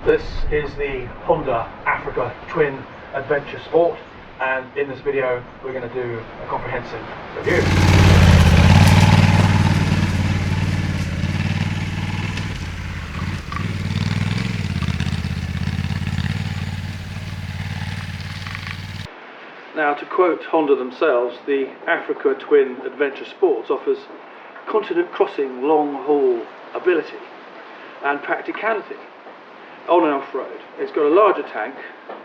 This is the Honda Africa Twin Adventure Sport, and in this video we're going to do a comprehensive review. Now, to quote Honda themselves, the Africa Twin Adventure Sports offers continent-crossing long-haul ability and practicality on and off-road. It's got a larger tank,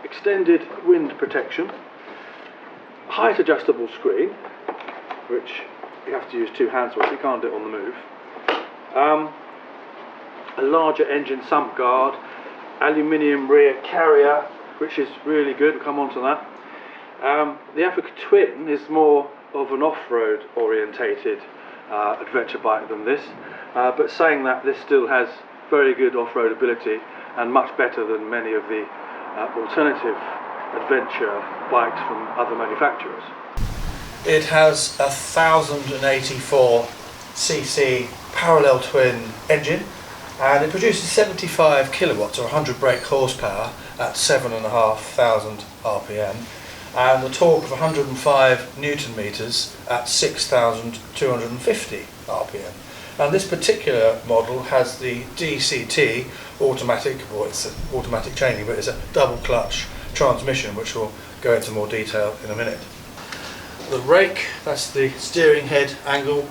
extended wind protection, height adjustable screen, which you have to use two hands with, you can't do it on the move, a larger engine sump guard, aluminium rear carrier, which is really good, we'll come on to that. The Africa Twin is more of an off-road orientated adventure bike than this, but saying that, this still has very good off-road ability and much better than many of the alternative adventure bikes from other manufacturers. It has a 1084cc parallel twin engine, and it produces 75 kilowatts or 100 brake horsepower at 7,500 RPM, and a torque of 105 newton meters at 6,250 RPM. And this particular model has the DCT automatic, or it's an automatic chaining, but it's a double clutch transmission, which we'll go into more detail in a minute. The rake, that's the steering head angle,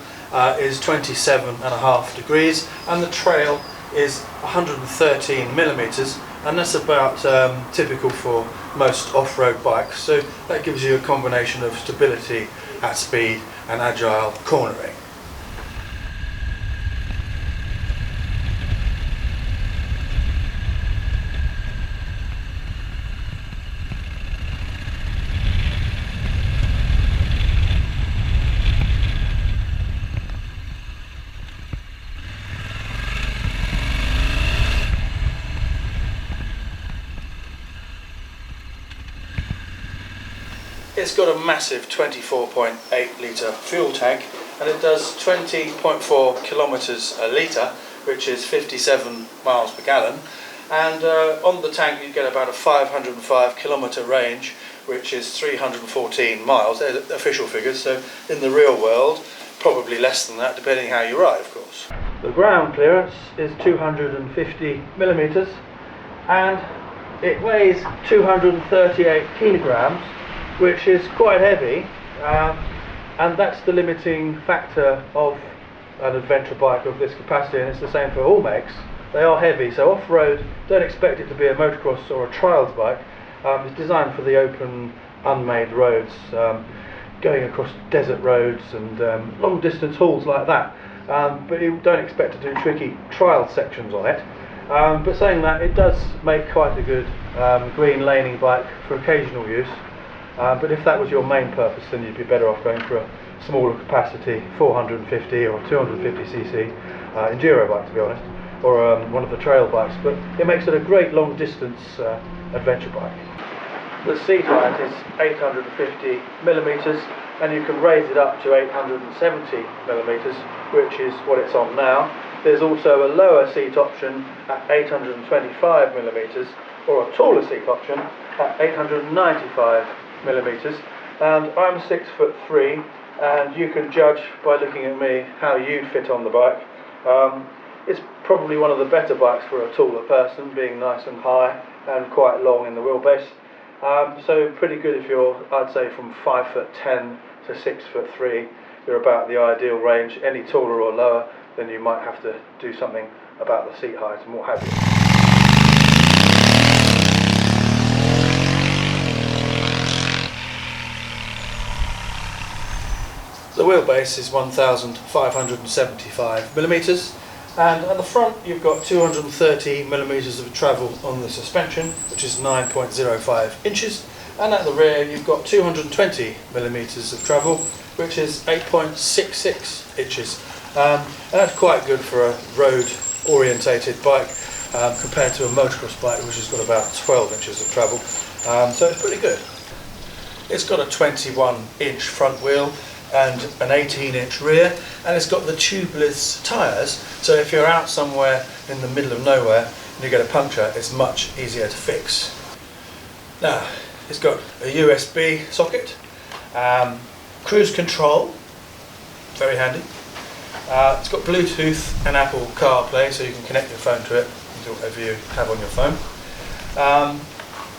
is 27.5 degrees, and the trail is 113 millimeters, and that's about typical for most off-road bikes, so that gives you a combination of stability at speed and agile cornering. It's got a massive 24.8 litre fuel tank, and it does 20.4 kilometres a litre, which is 57 miles per gallon, and on the tank you get about a 505 kilometre range, which is 314 miles. They're the official figures, so in the real world probably less than that, depending how you ride, of course. The ground clearance is 250 millimetres, and it weighs 238 kilograms, which is quite heavy, and that's the limiting factor of an adventure bike of this capacity, and it's the same for all makes. They are heavy, so off-road, don't expect it to be a motocross or a trials bike. It's designed for the open, unmade roads, going across desert roads and long distance hauls like that, but you don't expect to do tricky trial sections on it. But saying that, it does make quite a good green laning bike for occasional use. But if that was your main purpose, then you'd be better off going for a smaller capacity 450 or 250cc enduro bike, to be honest, or one of the trail bikes. But it makes it a great long distance adventure bike. The seat height is 850 millimeters, and you can raise it up to 870 millimeters, which is what it's on now. There's also a lower seat option at 825 millimeters, or a taller seat option at 895 millimeters, and I'm 6'3", and you can judge by looking at me how you'd fit on the bike. It's probably one of the better bikes for a taller person, being nice and high and quite long in the wheelbase. So pretty good if you're, I'd say, from 5'10" to 6'3", you're about the ideal range. Any taller or lower, then you might have to do something about the seat height and what have you. The wheelbase is 1,575 millimeters, and at the front you've got 230 millimeters of travel on the suspension, which is 9.05 inches, and at the rear you've got 220 millimeters of travel, which is 8.66 inches. And that's quite good for a road orientated bike compared to a motocross bike, which has got about 12 inches of travel. So it's pretty good. It's got a 21-inch front wheel and an 18-inch rear, and it's got the tubeless tyres, so if you're out somewhere in the middle of nowhere and you get a puncture, it's much easier to fix. Now, it's got a USB socket, cruise control, very handy. It's got Bluetooth and Apple CarPlay, so you can connect your phone to it and do whatever you have on your phone.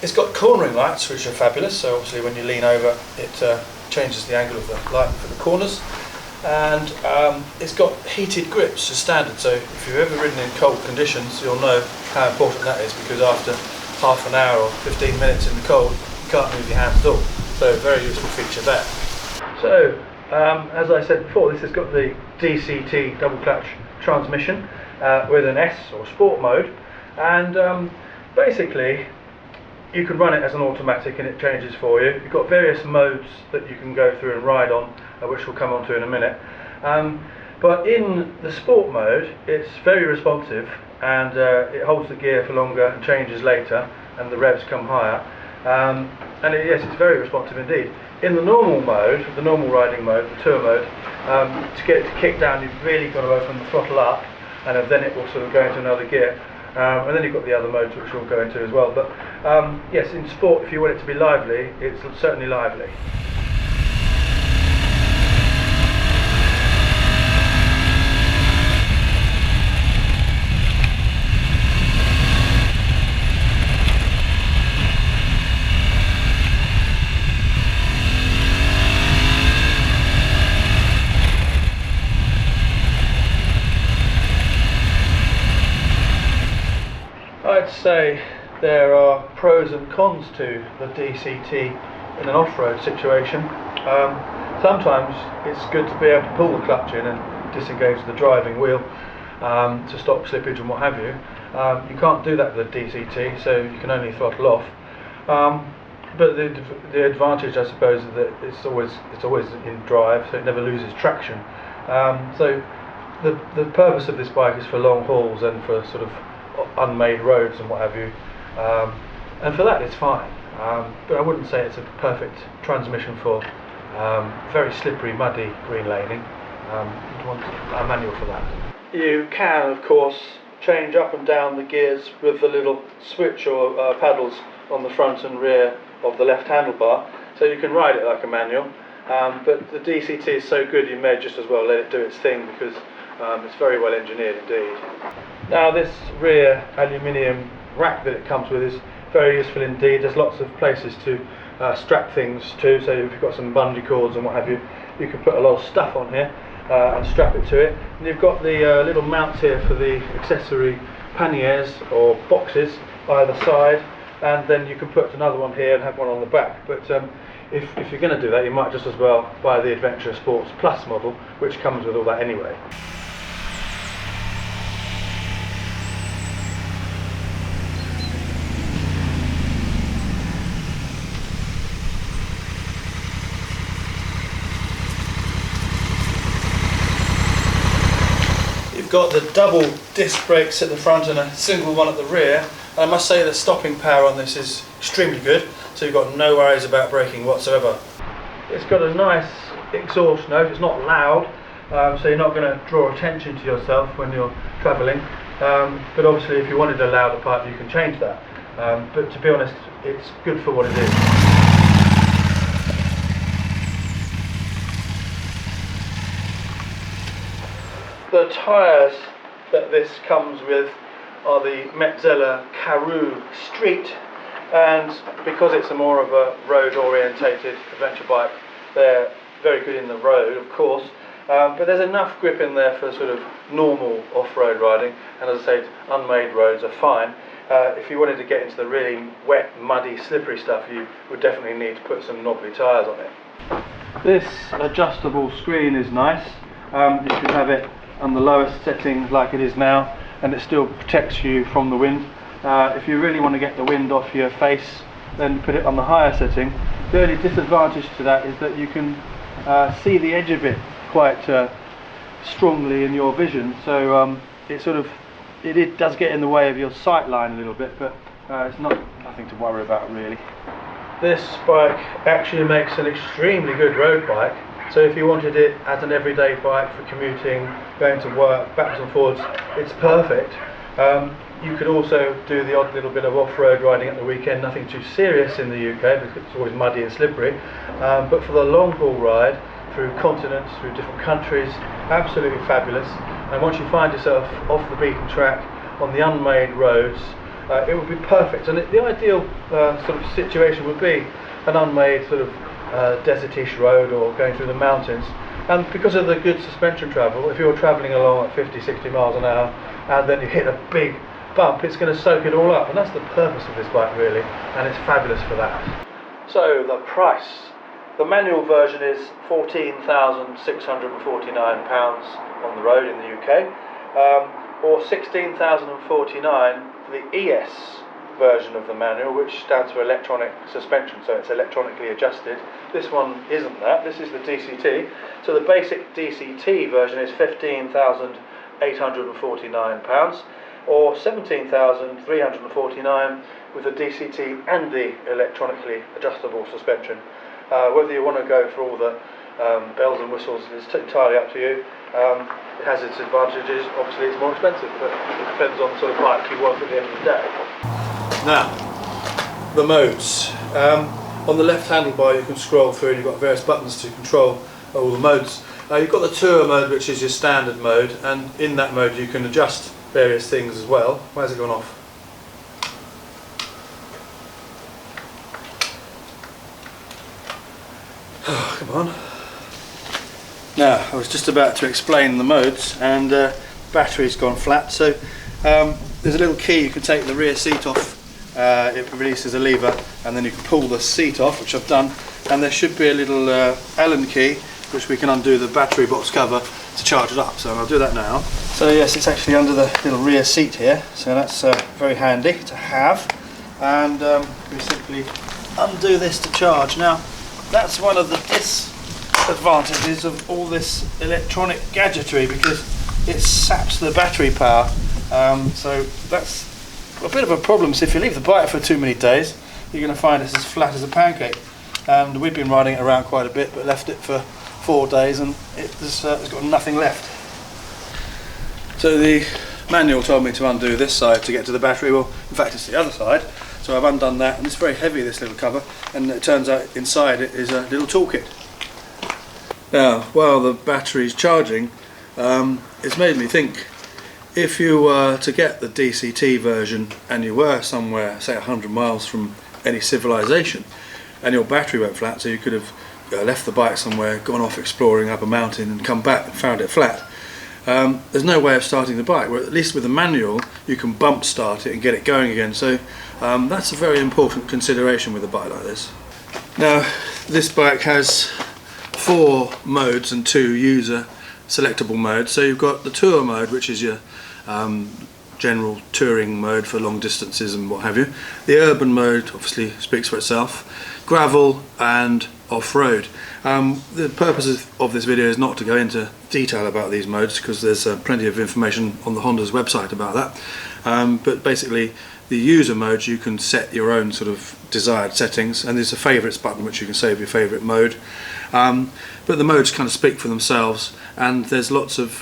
It's got cornering lights, which are fabulous, so obviously when you lean over it changes the angle of the light for the corners. And it's got heated grips as standard, so if you've ever ridden in cold conditions you'll know how important that is, because after half an hour or 15 minutes in the cold you can't move your hands at all, so very useful feature there. So as I said before, this has got the DCT double clutch transmission with an S or sport mode, and basically you can run it as an automatic and it changes for you. You've got various modes that you can go through and ride on, which we'll come on to in a minute. But in the sport mode, it's very responsive, and it holds the gear for longer and changes later, and the revs come higher. Yes, it's very responsive indeed. In the normal mode, the normal riding mode, the tour mode, to get it to kick down, you've really got to open the throttle up, and then it will sort of go into another gear. And then you've got the other modes, which we'll go into as well. But yes, in sport, if you want it to be lively, it's certainly lively. I'd say there are pros and cons to the DCT in an off-road situation. Sometimes it's good to be able to pull the clutch in and disengage the driving wheel to stop slippage and what have you. You can't do that with a DCT, so you can only throttle off. But the advantage, I suppose, is that it's always in drive, so it never loses traction. So the purpose of this bike is for long hauls and for sort of unmade roads and what have you, and for that it's fine, but I wouldn't say it's a perfect transmission for very slippery, muddy green laning. You'd want a manual for that. You can of course change up and down the gears with the little switch or paddles on the front and rear of the left handlebar, so you can ride it like a manual, but the DCT is so good you may just as well let it do its thing, because it's very well engineered indeed. Now this rear aluminium rack that it comes with is very useful indeed. There's lots of places to strap things to, so if you've got some bungee cords and what have you, you can put a lot of stuff on here and strap it to it. And you've got the little mounts here for the accessory panniers or boxes either side, and then you can put another one here and have one on the back. But if you're going to do that, you might just as well buy the Adventure Sports Plus model, which comes with all that anyway. Got the double disc brakes at the front and a single one at the rear. And I must say the stopping power on this is extremely good, so you've got no worries about braking whatsoever. It's got a nice exhaust note. It's not loud, so you're not going to draw attention to yourself when you're travelling, but obviously if you wanted a louder pipe you can change that, but to be honest it's good for what it is. The tyres that this comes with are the Metzeler Karoo Street, and because it's more of a road orientated adventure bike, they're very good in the road of course, but there's enough grip in there for sort of normal off-road riding, and as I said, unmade roads are fine. If you wanted to get into the really wet, muddy, slippery stuff, you would definitely need to put some knobbly tyres on it. This adjustable screen is nice. You should have it on the lowest setting like it is now, and it still protects you from the wind. If you really want to get the wind off your face, then put it on the higher setting. The only disadvantage to that is that you can see the edge of it quite strongly in your vision, so it does get in the way of your sight line a little bit, but it's nothing to worry about really. This bike actually makes an extremely good road bike. So if you wanted it as an everyday bike for commuting, going to work, backwards and forwards, it's perfect. You could also do the odd little bit of off-road riding at the weekend, nothing too serious in the UK because it's always muddy and slippery, but for the long haul ride through continents, through different countries, absolutely fabulous. And once you find yourself off the beaten track on the unmade roads, it would be perfect. And the ideal sort of situation would be an unmade sort of desertish road or going through the mountains. And because of the good suspension travel, if you're travelling along at 50-60 miles an hour and then you hit a big bump, it's going to soak it all up, and that's the purpose of this bike really, and it's fabulous for that. So the price. The manual version is £14,649 on the road in the UK, or £16,049 for the ES version of the manual, which stands for electronic suspension, so it's electronically adjusted. This one isn't that, this is the DCT. So the basic DCT version is £15,849, or £17,349 with the DCT and the electronically adjustable suspension. Whether you want to go for all the bells and whistles is entirely up to you. It has its advantages. Obviously it's more expensive, but it depends on the sort of bike you want at the end of the day. Now, the modes. On the left handlebar you can scroll through and you've got various buttons to control all the modes. You've got the tour mode, which is your standard mode, and in that mode you can adjust various things as well. Why has it gone off? Oh, come on. Now, I was just about to explain the modes, and battery's gone flat, so there's a little key. You can take the rear seat off, it releases a lever, and then you can pull the seat off, which I've done, and there should be a little Allen key which we can undo the battery box cover to charge it up, so I'll do that now. So yes, it's actually under the little rear seat here, so that's very handy to have, and we simply undo this to charge. Now, that's one of the disadvantages of all this electronic gadgetry, because it saps the battery power, so that's a bit of a problem. So if you leave the bike for too many days, you're going to find it's as flat as a pancake. And we've been riding it around quite a bit, but left it for 4 days and it's got nothing left. So the manual told me to undo this side to get to the battery. Well, in fact it's the other side, so I've undone that, and it's very heavy, this little cover, and it turns out inside it is a little toolkit. Now, while the battery's charging, it's made me think, if you were to get the DCT version and you were somewhere, say 100 miles from any civilization, and your battery went flat, so you could have left the bike somewhere, gone off exploring up a mountain and come back and found it flat. There's no way of starting the bike, where at least with the manual you can bump start it and get it going again, so that's a very important consideration with a bike like this. Now, this bike has 4 modes and 2 user selectable modes. So you've got the tour mode, which is your general touring mode for long distances and what have you. The urban mode obviously speaks for itself. Gravel and off-road. The purpose of this video is not to go into detail about these modes, because there's plenty of information on the Honda's website about that. But basically, the user modes, you can set your own sort of desired settings, and there's a favourites button which you can save your favourite mode. But the modes kind of speak for themselves, and there's lots of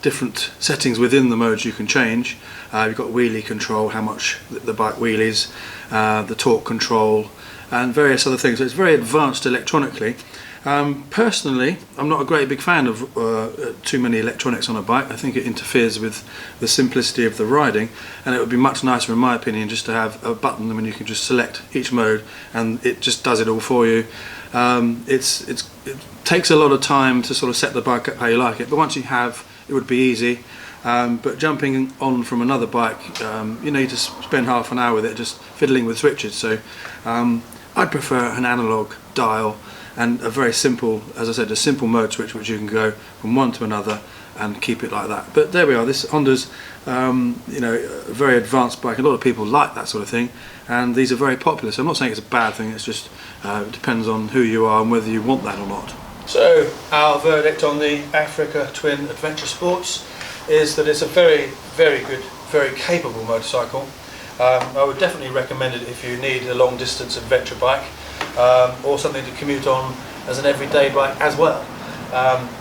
different settings within the modes you can change. You've got wheelie control, how much the bike wheelies, the torque control, and various other things. So it's very advanced electronically. Personally, I'm not a great big fan of too many electronics on a bike. I think it interferes with the simplicity of the riding, and it would be much nicer, in my opinion, just to have a button when you can just select each mode and it just does it all for you. It takes a lot of time to sort of set the bike up how you like it, but once you have, it would be easy. But jumping on from another bike, you need to spend half an hour with it just fiddling with switches. So I'd prefer an analog dial and a very simple, as I said, a simple mode switch which you can go from one to another and keep it like that. But there we are. This Honda's a very advanced bike. A lot of people like that sort of thing, and these are very popular. So I'm not saying it's a bad thing. It's just it depends on who you are and whether you want that or not. So our verdict on the Africa Twin Adventure Sports is that it's a very, very good, very capable motorcycle. I would definitely recommend it if you need a long distance adventure bike, or something to commute on as an everyday bike as well.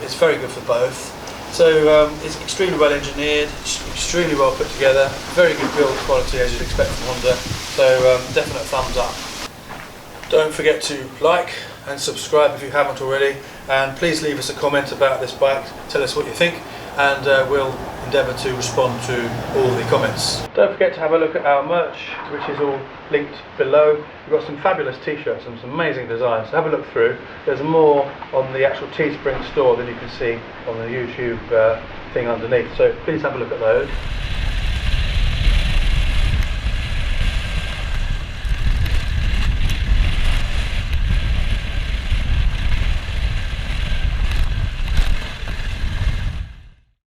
It's very good for both. So it's extremely well engineered, extremely well put together, very good build quality as you'd expect from Honda, so definite thumbs up. Don't forget to like and subscribe if you haven't already, and please leave us a comment about this bike, tell us what you think, and we'll endeavour to respond to all the comments. Don't forget to have a look at our merch, which is all linked below. We've got some fabulous t-shirts and some amazing designs, so have a look through. There's more on the actual Teespring store than you can see on the YouTube thing underneath, so please have a look at those.